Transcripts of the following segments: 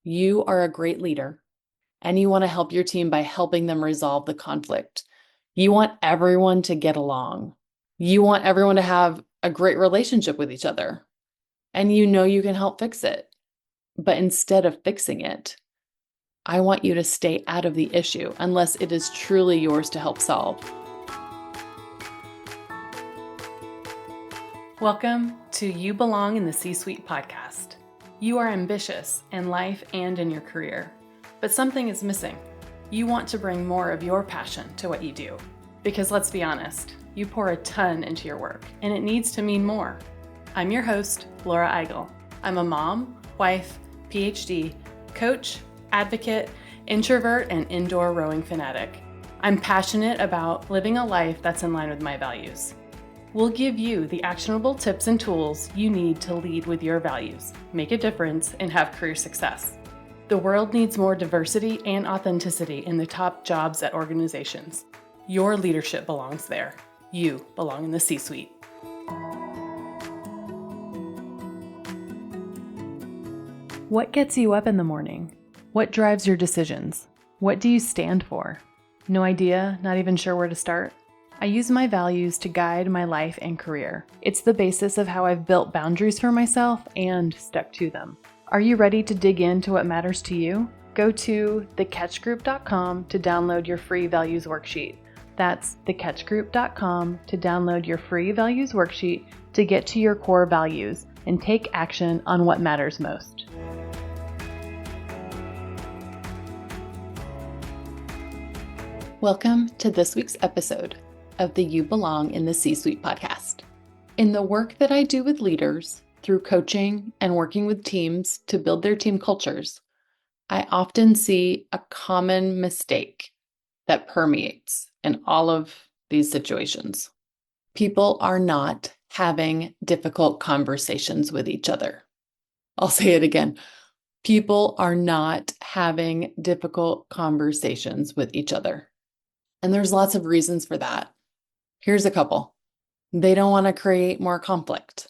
you are a great leader and you want to help your team by helping them resolve the conflict. You want everyone to get along. You want everyone to have a great relationship with each other. And you know you can help fix it. But instead of fixing it, I want you to stay out of the issue unless it is truly yours to help solve. Welcome to You Belong in the C-Suite podcast. You are ambitious in life and in your career, but something is missing. You want to bring more of your passion to what you do. Because let's be honest, you pour a ton into your work, and it needs to mean more. I'm your host, Laura Eigel. I'm a mom, wife, PhD, coach, advocate, introvert, and indoor rowing fanatic. I'm passionate about living a life that's in line with my values. We'll give you the actionable tips and tools you need to lead with your values, make a difference, and have career success. The world needs more diversity and authenticity in the top jobs at organizations. Your leadership belongs there. You belong in the C-Suite. What gets you up in the morning? What drives your decisions? What do you stand for? No idea, not even sure where to start? I use my values to guide my life and career. It's the basis of how I've built boundaries for myself and stuck to them. Are you ready to dig into what matters to you? Go to thecatchgroup.com to download your free values worksheet. That's thecatchgroup.com to download your free values worksheet to get to your core values and take action on what matters most. Welcome to this week's episode of the You Belong in the C-Suite podcast. In the work that I do with leaders, through coaching and working with teams to build their team cultures, I often see a common mistake that permeates in all of these situations. People are not having difficult conversations with each other. I'll say it again. People are not having difficult conversations with each other. And there's lots of reasons for that. Here's a couple. They don't want to create more conflict.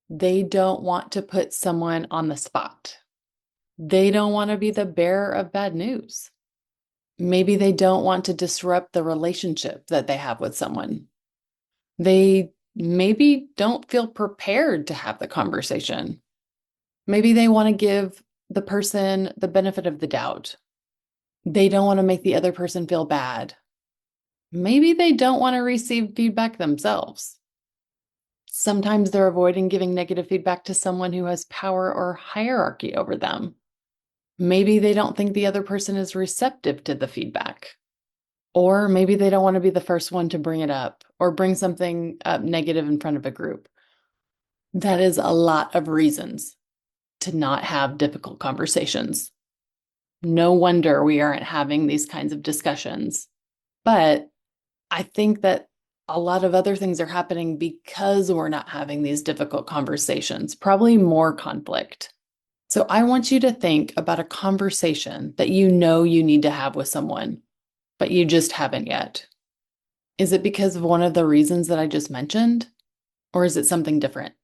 They don't want to put someone on the spot. They don't want to be the bearer of bad news. Maybe they don't want to disrupt the relationship that they have with someone. They maybe don't feel prepared to have the conversation. Maybe they want to give the person the benefit of the doubt. They don't want to make the other person feel bad. Maybe they don't want to receive feedback themselves. Sometimes they're avoiding giving negative feedback to someone who has power or hierarchy over them. Maybe they don't think the other person is receptive to the feedback. Or maybe they don't want to be the first one to bring it up or bring something up negative in front of a group. That is a lot of reasons to not have difficult conversations. No wonder we aren't having these kinds of discussions. But I think that a lot of other things are happening because we're not having these difficult conversations, probably more conflict. So I want you to think about a conversation that you know you need to have with someone, but you just haven't yet. Is it because of one of the reasons that I just mentioned? Or is it something different?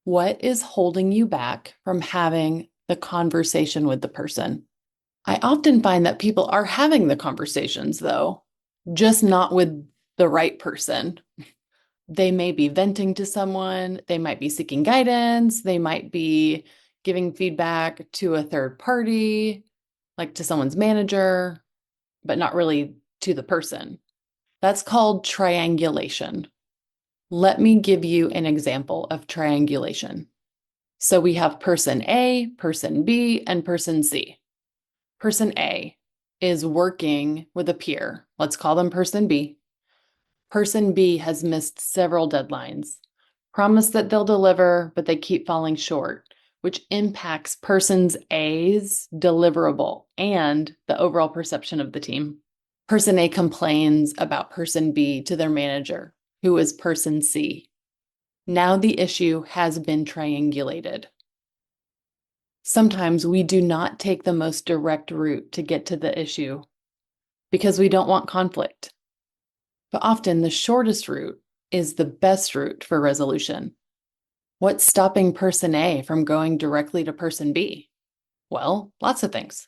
What is holding you back from having the conversation with the person? I often find that people are having the conversations, though, just not with the right person. They may be venting to someone, they might be seeking guidance, they might be giving feedback to a third party, like to someone's manager, but not really to the person. That's called triangulation. Let me give you an example of triangulation. So we have person A, person B, and person C. Person A is working with a peer. Let's call them person B. Person B has missed several deadlines, promised that they'll deliver, but they keep falling short, which impacts person A's deliverable and the overall perception of the team. Person A complains about person B to their manager, who is person C. Now the issue has been triangulated. Sometimes we do not take the most direct route to get to the issue because we don't want conflict. But often the shortest route is the best route for resolution. What's stopping person A from going directly to person B? Well, lots of things.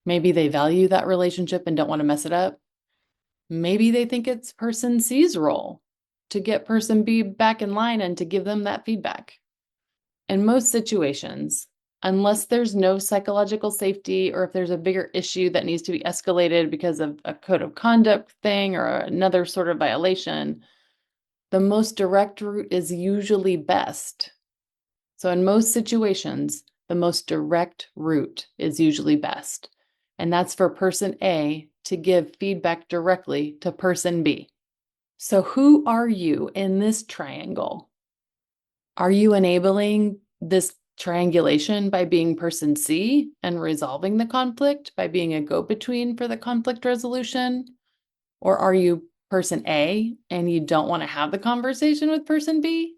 Maybe they value that relationship and don't want to mess it up. Maybe they think it's person C's role to get person B back in line and to give them that feedback. In most situations, unless there's no psychological safety or if there's a bigger issue that needs to be escalated because of a code of conduct thing or another sort of violation, the most direct route is usually best. So in most situations, the most direct route is usually best. And that's for person A to give feedback directly to person B. So who are you in this triangle? Are you enabling this triangulation by being person C and resolving the conflict by being a go-between for the conflict resolution? Or are you person A and you don't want to have the conversation with person B?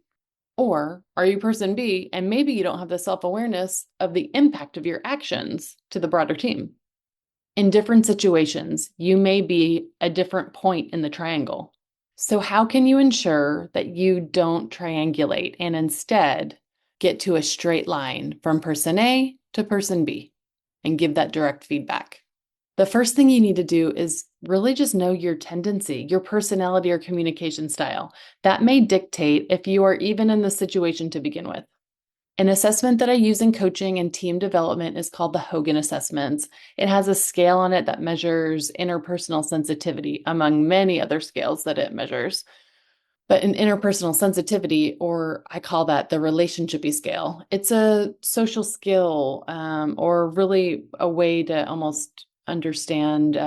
Or are you person B and maybe you don't have the self-awareness of the impact of your actions to the broader team? In different situations, you may be a different point in the triangle. So how can you ensure that you don't triangulate and instead get to a straight line from person A to person B and give that direct feedback? The first thing you need to do is really just know your tendency, your personality or communication style. That may dictate if you are even in the situation to begin with. An assessment that I use in coaching and team development is called the Hogan Assessments. It has a scale on it that measures interpersonal sensitivity, among many other scales that it measures. But in interpersonal sensitivity, or I call that the relationshipy scale, it's a social skill or really a way to almost understand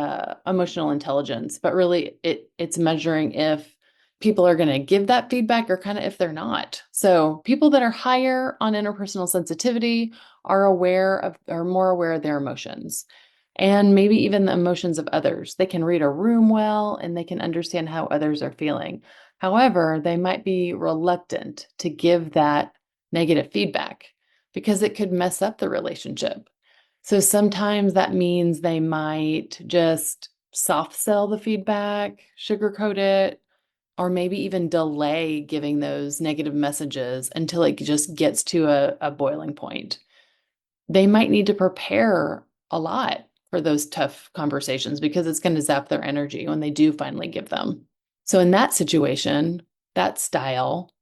emotional intelligence. But really, it's measuring if people are going to give that feedback or kind of if they're not. So people that are higher on interpersonal sensitivity are more aware of their emotions and maybe even the emotions of others. They can read a room well and they can understand how others are feeling. However, they might be reluctant to give that negative feedback because it could mess up the relationship. So sometimes that means they might just soft sell the feedback, sugarcoat it, or maybe even delay giving those negative messages until it just gets to a boiling point. They might need to prepare a lot for those tough conversations because it's going to zap their energy when they do finally give them. So in that situation, that style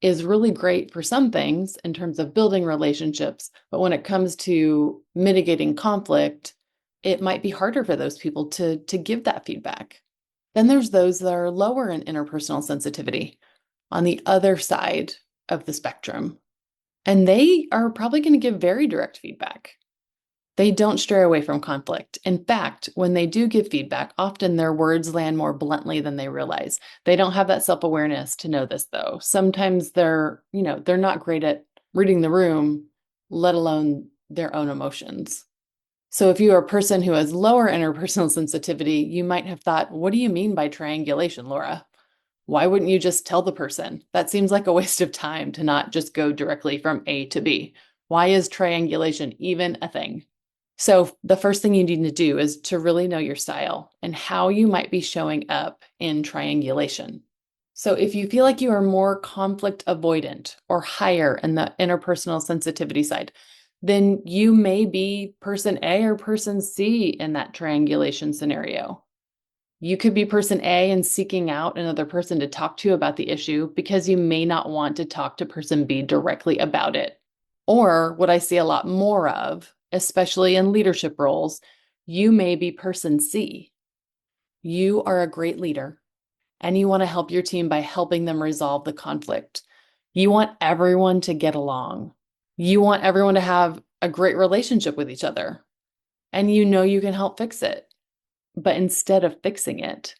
is really great for some things in terms of building relationships, but when it comes to mitigating conflict, it might be harder for those people to give that feedback. Then there's those that are lower in interpersonal sensitivity on the other side of the spectrum. And they are probably going to give very direct feedback. They don't stray away from conflict. In fact, when they do give feedback, often their words land more bluntly than they realize. They don't have that self-awareness to know this, though. Sometimes they're not great at reading the room, let alone their own emotions. So if you are a person who has lower interpersonal sensitivity, you might have thought, what do you mean by triangulation, Laura? Why wouldn't you just tell the person? That seems like a waste of time to not just go directly from A to B. Why is triangulation even a thing? So the first thing you need to do is to really know your style and how you might be showing up in triangulation. So if you feel like you are more conflict avoidant or higher in the interpersonal sensitivity side, then you may be person A or person C in that triangulation scenario. You could be person A and seeking out another person to talk to about the issue because you may not want to talk to person B directly about it. Or what I see a lot more of, especially in leadership roles, you may be person C. You are a great leader and you want to help your team by helping them resolve the conflict. You want everyone to get along. You want everyone to have a great relationship with each other. And you know you can help fix it. But instead of fixing it,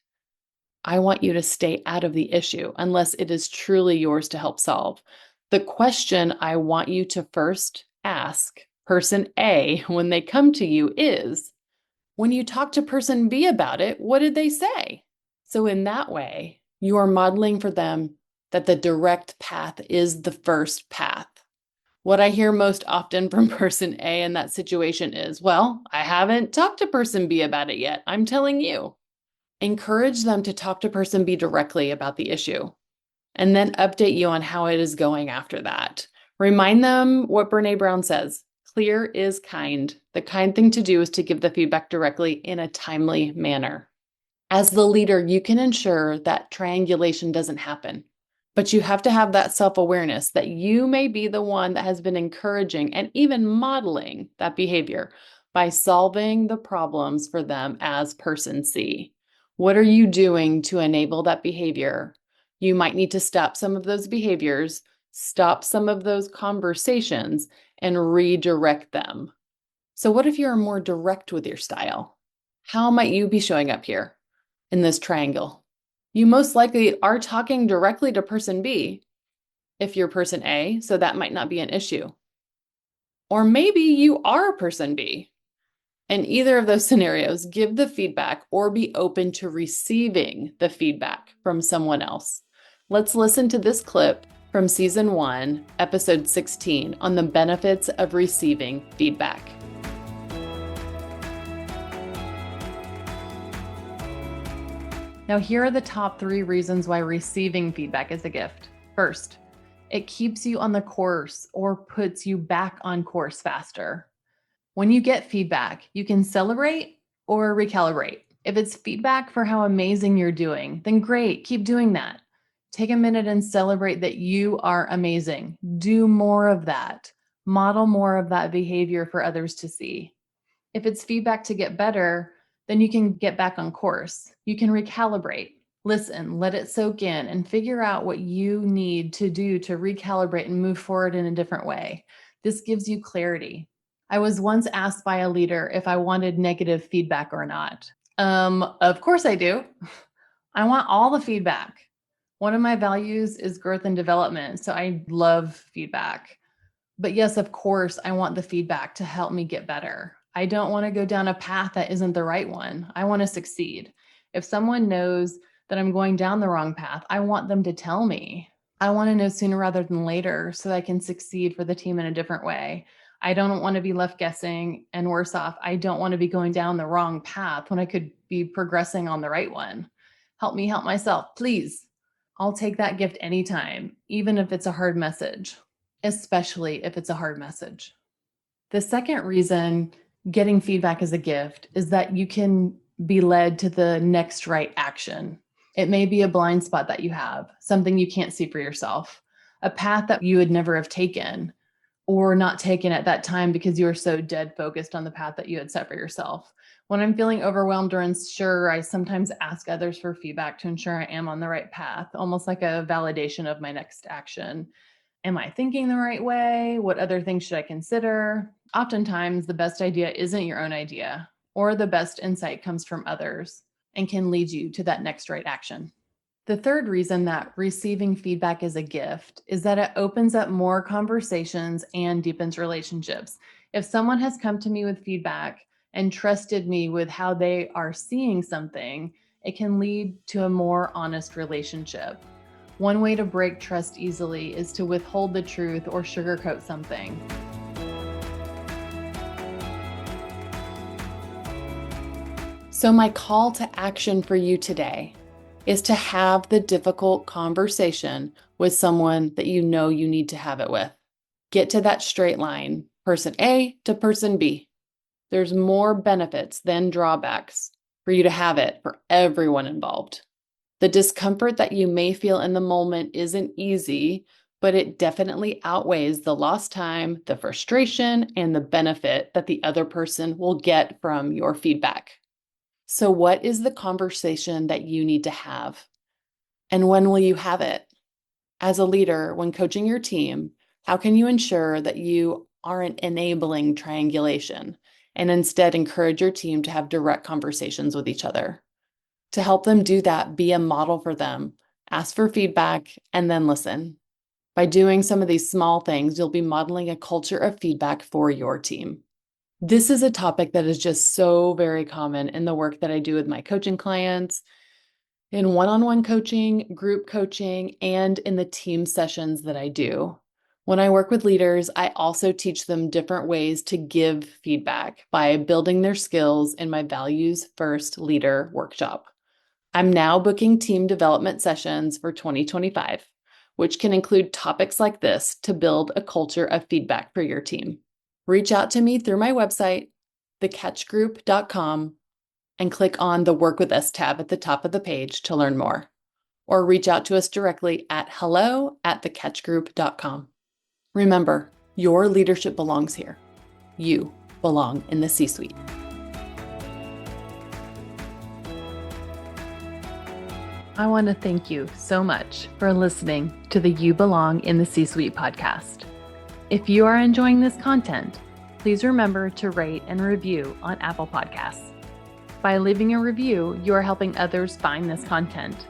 I want you to stay out of the issue unless it is truly yours to help solve. The question I want you to first ask person A when they come to you is, when you talk to person B about it, what did they say? So in that way, you are modeling for them that the direct path is the first path. What I hear most often from person A in that situation is, well, I haven't talked to person B about it yet. I'm telling you. Encourage them to talk to person B directly about the issue and then update you on how it is going after that. Remind them what Brene Brown says. Clear is kind. The kind thing to do is to give the feedback directly in a timely manner. As the leader, you can ensure that triangulation doesn't happen. But you have to have that self-awareness that you may be the one that has been encouraging and even modeling that behavior by solving the problems for them as person C. What are you doing to enable that behavior? You might need to stop some of those behaviors, stop some of those conversations, and redirect them. So, what if you're more direct with your style? How might you be showing up here in this triangle? You most likely are talking directly to person B if you're person A, so that might not be an issue. Or maybe you are person B. In either of those scenarios, give the feedback or be open to receiving the feedback from someone else. Let's listen to this clip from season 1, episode 16, on the benefits of receiving feedback. Now, here are the top 3 reasons why receiving feedback is a gift. First, it keeps you on the course or puts you back on course faster. When you get feedback, you can celebrate or recalibrate. If it's feedback for how amazing you're doing, then great, keep doing that. Take a minute and celebrate that you are amazing. Do more of that. Model more of that behavior for others to see. If it's feedback to get better, then you can get back on course. You can recalibrate. Listen, let it soak in, and figure out what you need to do to recalibrate and move forward in a different way. This gives you clarity. I was once asked by a leader if I wanted negative feedback or not. Of course I do. I want all the feedback. One of my values is growth and development, so I love feedback. But yes, of course, I want the feedback to help me get better. I don't want to go down a path that isn't the right one. I want to succeed. If someone knows that I'm going down the wrong path, I want them to tell me. I want to know sooner rather than later so that I can succeed for the team in a different way. I don't want to be left guessing, and worse off, I don't want to be going down the wrong path when I could be progressing on the right one. Help me help myself, please. I'll take that gift anytime, even if it's a hard message, especially if it's a hard message. The second reason getting feedback is a gift is that you can be led to the next right action. It may be a blind spot that you have, something you can't see for yourself, a path that you would never have taken or not taken at that time because you were so dead focused on the path that you had set for yourself. When I'm feeling overwhelmed or unsure, I sometimes ask others for feedback to ensure I am on the right path, almost like a validation of my next action. Am I thinking the right way? What other things should I consider? Oftentimes, the best idea isn't your own idea, or the best insight comes from others and can lead you to that next right action. The third reason that receiving feedback is a gift is that it opens up more conversations and deepens relationships. If someone has come to me with feedback and trusted me with how they are seeing something, it can lead to a more honest relationship. One way to break trust easily is to withhold the truth or sugarcoat something. So my call to action for you today is to have the difficult conversation with someone that you know you need to have it with. Get to that straight line, person A to person B. There's more benefits than drawbacks for you to have it for everyone involved. The discomfort that you may feel in the moment isn't easy, but it definitely outweighs the lost time, the frustration, and the benefit that the other person will get from your feedback. So, what is the conversation that you need to have? And when will you have it? As a leader, when coaching your team, how can you ensure that you aren't enabling triangulation and instead encourage your team to have direct conversations with each other? To help them do that, be a model for them, ask for feedback, and then listen. By doing some of these small things, you'll be modeling a culture of feedback for your team. This is a topic that is just so very common in the work that I do with my coaching clients, in one-on-one coaching, group coaching, and in the team sessions that I do. When I work with leaders, I also teach them different ways to give feedback by building their skills in my Values First Leader workshop. I'm now booking team development sessions for 2025, which can include topics like this to build a culture of feedback for your team. reach out to me through my website, thecatchgroup.com, and click on the Work With Us tab at the top of the page to learn more. Or reach out to us directly at hello@thecatchgroup.com. Remember, your leadership belongs here. You belong in the C-suite. I want to thank you so much for listening to the You Belong in the C-Suite podcast. If you are enjoying this content, please remember to rate and review on Apple Podcasts. By leaving a review, you are helping others find this content.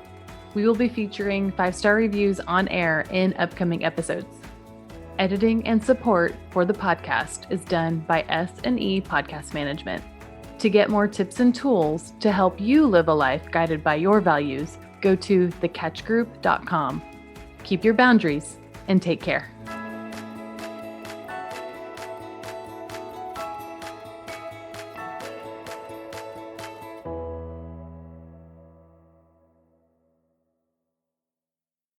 We will be featuring 5-star reviews on air in upcoming episodes. Editing and support for the podcast is done by S&E Podcast Management. To get more tips and tools to help you live a life guided by your values, go to thecatchgroup.com. Keep your boundaries and take care.